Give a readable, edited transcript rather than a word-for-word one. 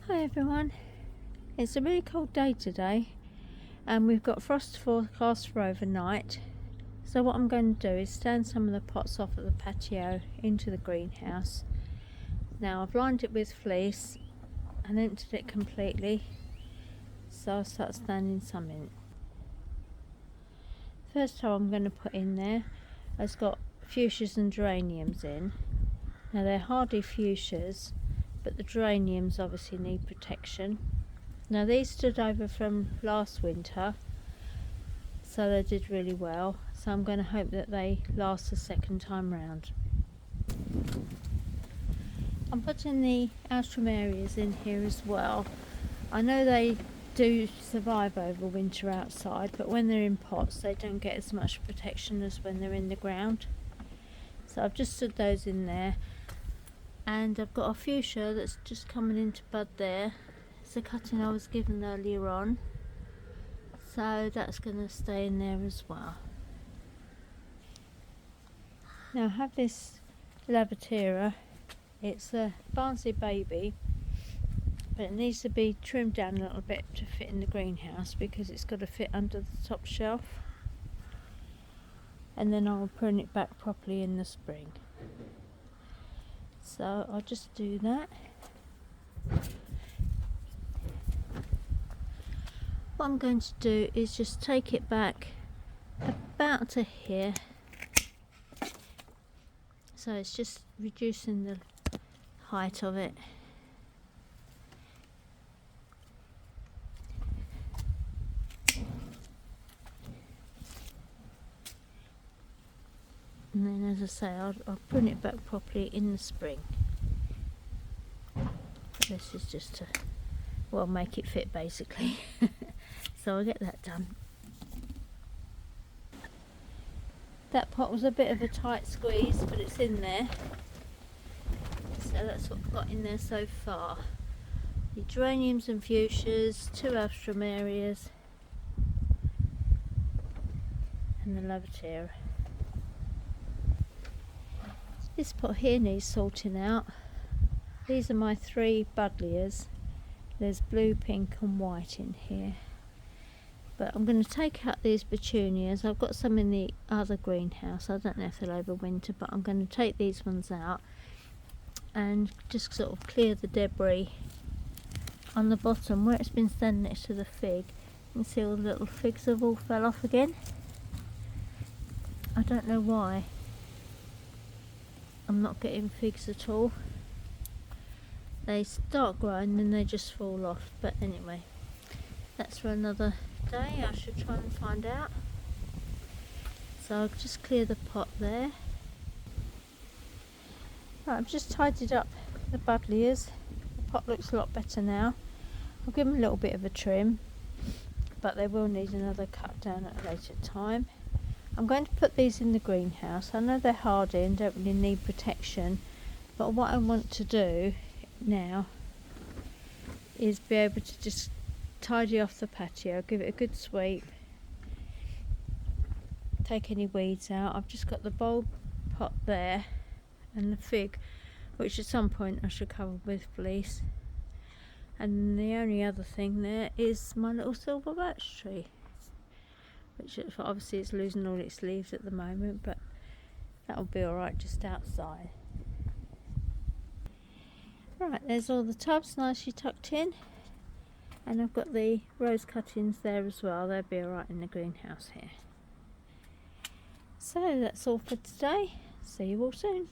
Hi everyone, it's a really cold day today and we've got frost forecast for overnight. So what I'm going to do is stand some of the pots off at the patio into the greenhouse. Now I've lined it with fleece and emptied it completely, so I'll start standing some in. First tub I'm going to put in there has got fuchsias and geraniums in. Now they're hardy fuchsias, but the geraniums obviously need protection. Now these stood over from last winter, so they did really well, so I'm going to hope that they last the second time round. I'm putting the alströmerias in here as well. I know they do survive over winter outside, but when they're in pots they don't get as much protection as when they're in the ground. So I've just stood those in there, and I've got a fuchsia that's just coming into bud there. It's a cutting I was given earlier on, so that's going to stay in there as well. Now I have this Lavatera. It's a Barnsley baby, but it needs to be trimmed down a little bit to fit in the greenhouse because it's got to fit under the top shelf, and then I'll prune it back properly in the spring. So I'll just do that. What I'm going to do is just take it back about to here, so it's just reducing the height of it. And then, as I say, I'll prune it back properly in the spring. But this is just to, well, make it fit basically. So I'll get that done. That pot was a bit of a tight squeeze, but it's in there. So that's what I've got in there so far. The geraniums and fuchsias, 2 alströmerias, and the Lavatera. This pot here needs sorting out. These are my 3 buddleias. There's blue, pink and white in here. But I'm going to take out these petunias. I've got some in the other greenhouse. I don't know if they'll overwinter, but I'm going to take these ones out and just sort of clear the debris on the bottom where it's been standing next to the fig. You can see all the little figs have all fell off again. I don't know why I'm not getting figs at all. They start growing and they just fall off, but anyway, that's for another day. I should try and find out. So I'll just clear the pot there. Right, I've just tidied up the buddleias. The pot looks a lot better now. I'll give them a little bit of a trim, but they will need another cut down at a later time. I'm going to put these in the greenhouse. I know they're hardy and don't really need protection, but what I want to do now is be able to just tidy off the patio, give it a good sweep, take any weeds out. I've just got the bulb pot there and the fig, which at some point I should cover with fleece, and the only other thing there is my little silver birch tree, which obviously is losing all its leaves at the moment, but that'll be alright just outside. Right, there's all the tubs nicely tucked in, and I've got the rose cuttings there as well. They'll be alright in the greenhouse here. So that's all for today. See you all soon.